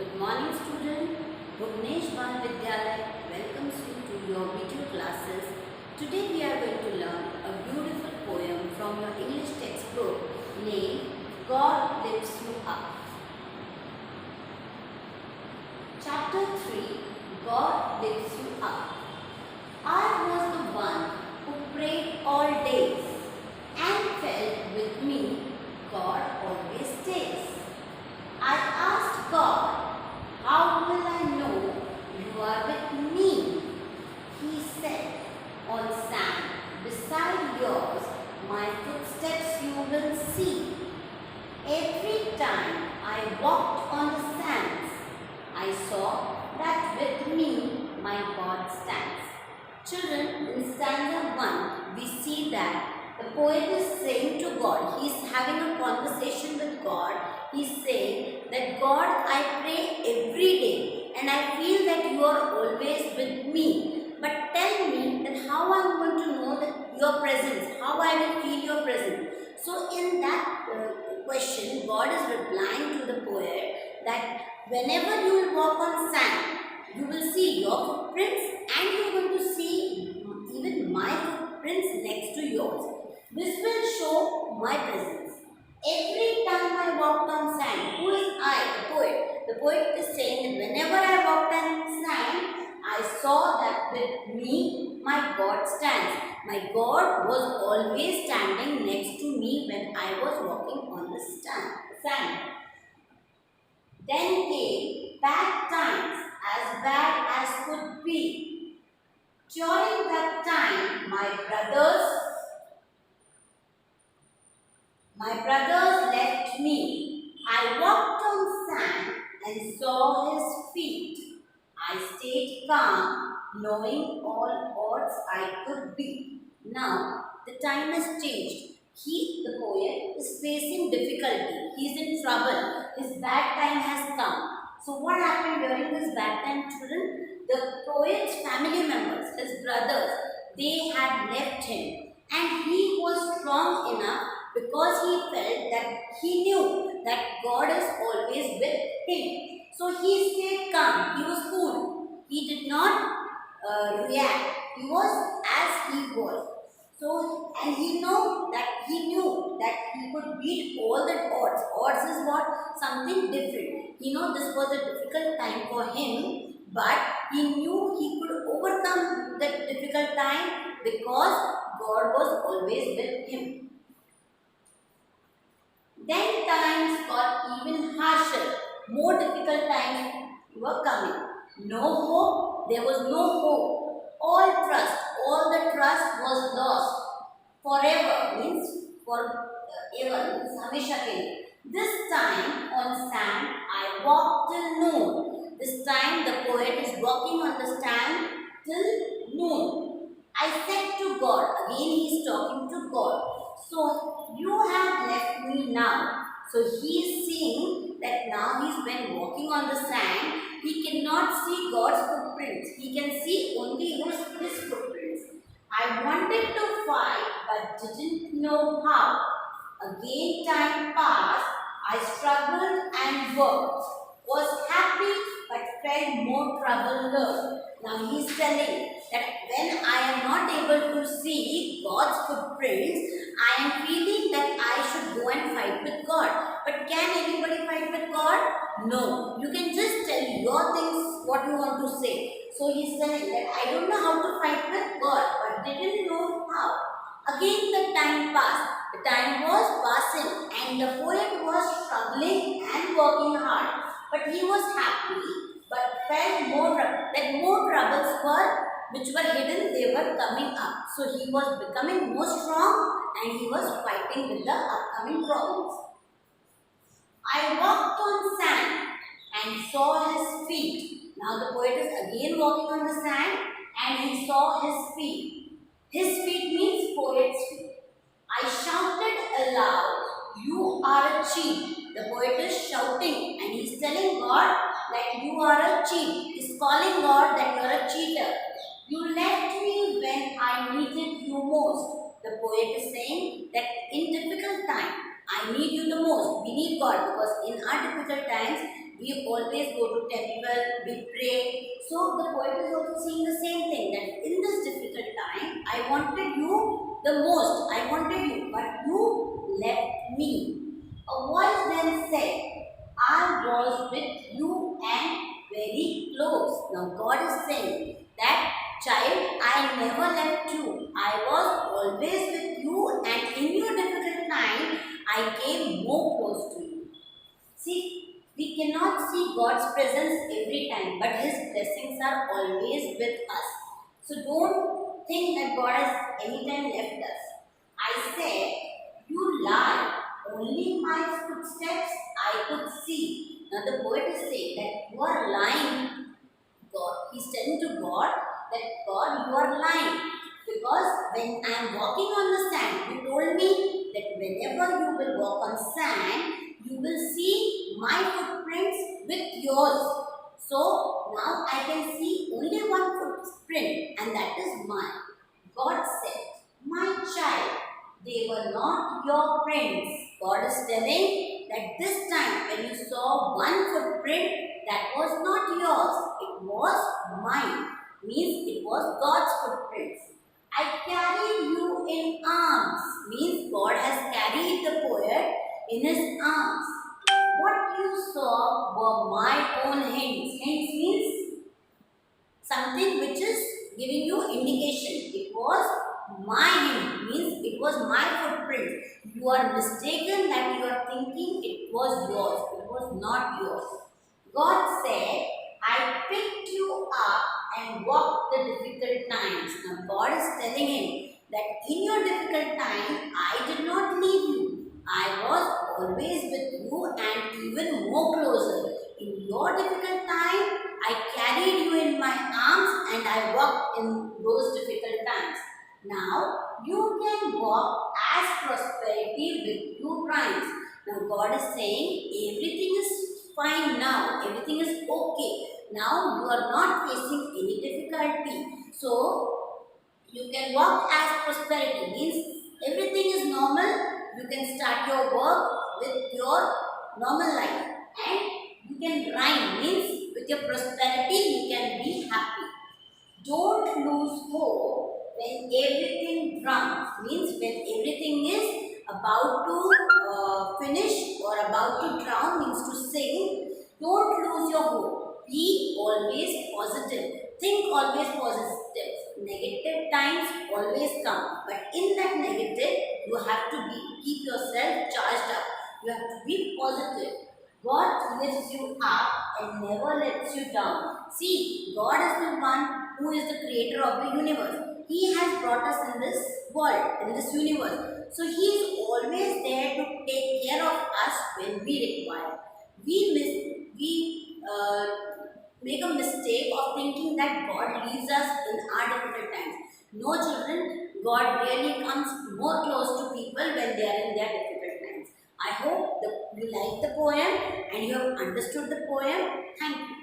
Good morning student. Bhuvnesh Bal Vidyalaya welcomes you to your video classes. Today we are going to learn a beautiful poem from your English textbook named God Lifts You Up. Chapter 3, God Lifts You Up. I was the one who prayed all days and felt with me God always stays. I asked God, how will I know you are with me? He said, on sand beside yours, my footsteps you will see. Every time I walked on the sands, I saw that with me my God stands. Children, in stanza 1, we see that the poet is saying to God, he is having a conversation with God. He is saying that God, I pray every day and I feel that you are always with me. But tell me that how I am going to know that your presence, how I will feel your presence. So in that question, God is replying to the poet that whenever you will walk on sand, you will see your footprints and you are going to see even my footprints next to yours. This will show my presence. Every time I walked on sand, who is I? The poet. The poet is saying that whenever I walked on sand, I saw that with me my God stands. My God was always standing next to me when I was walking on the sand. Then came bad times, as bad as could be. During that time, my brothers left me. I walked on sand and saw his feet. I stayed calm, knowing all odds I could be. Now, the time has changed. The poet, is facing difficulty. He is in trouble. His bad time has come. So what happened during this bad time, children? The poet's family members, his brothers, they had left him. And he was strong enough because he felt that he knew that God is always with him. So he stayed calm. He was cool. He did not react. He was as he was. So, and he knew that he could beat all the odds. Odds is what? Something different. He knew this was a difficult time for him, but he knew he could overcome that difficult time because God was always with him. Then times got even harsher. More difficult times were coming. No hope, there was no hope. All the trust was lost. Forever means forever means हमेशा के लिए. This time on sand I walked till noon. This time the poet is walking on the sand till noon. I said to God, again he is talking to God. So you have left me now. So he is seeing that now he is when walking on the sand, he cannot see God's footprints. He can see only his footprints. I wanted to fight but didn't know how. Again time passed. I struggled and worked. Was happy but felt more trouble there. Now he is telling that when I am not able to see God's footprints, I am feeling that I should go and fight with God. But can anybody fight with God? No. You can just tell your things, what you want to say. So he is telling that I don't know how to fight with God, but didn't know how. Again the time passed. The time was passing and the poet was struggling and working hard. But he was happy, but felt more troubles which were hidden, they were coming up. So he was becoming more strong and he was fighting with the upcoming problems. I walked on sand and saw his feet. Now the poet is again walking on the sand and he saw his feet. His feet means poet's feet. I shouted aloud, you are a cheat. The poet is shouting and he is telling God that you are a cheat. He is calling God that you are a cheater. You left me when I needed you most. The poet is saying that in difficult time, I need you the most. We need God because in our difficult times, We always go to temple, we pray. So the poet is also saying the same thing, that in this difficult time, I wanted you the most. I wanted you, but you left me. A voice then said, I was with you and very close. Now God is saying that, child, I never left you. I was always with you, and in your difficult time, I came more close to you. See, we cannot see God's presence every time, but His blessings are always with us. So don't think that God has anytime left us. I said, you lie. Only my footsteps I could see. Now the poet is saying that you are lying, God. He's telling to God that, God, you are lying. Because when I am walking on the sand, you told me that whenever you will walk on sand, you will see my footprints with yours. So now I can see only one footprint, and that is mine. God said, my child, they were not your prints. God is telling that this time when you saw one footprint, that was not yours, it was mine. Means it was God's footprints. I carried you in arms. Means God has carried the poet in his arms. What you saw were my own hints. Hints means something which is giving you indication. It was my hint, means it was my footprint. You are mistaken that you are thinking it was yours. It was not yours. God said, I picked you up and walked the difficult times. Now God is telling him that in your difficult time, I did not leave you. I was always with you and even more closer. In your difficult time, I carried you in my arms and I walked in those difficult times. Now you can walk as prosperity with you rhymes. Now God is saying everything is fine now, everything is okay. Now you are not facing any difficulty. So you can walk as prosperity, means everything is normal. You can start your work with your normal life, and you can rhyme, means with your prosperity you can be happy. Don't lose hope when everything drowns, means when everything is about to finish or about to drown, means to sink. Don't lose your hope. Be always positive. Think always positive. Negative times always come, but in that negative, you have to keep yourself charged up. You have to be positive. God lifts you up and never lets you down. See, God is the one who is the creator of the universe. He has brought us in this world, in this universe. So He is always there to take care of us when we require. We make a mistake of thinking that God leaves us in our difficult times. No, children, God really comes more close to people when they are in their difficult times. I hope that you like the poem and you have understood the poem. Thank you.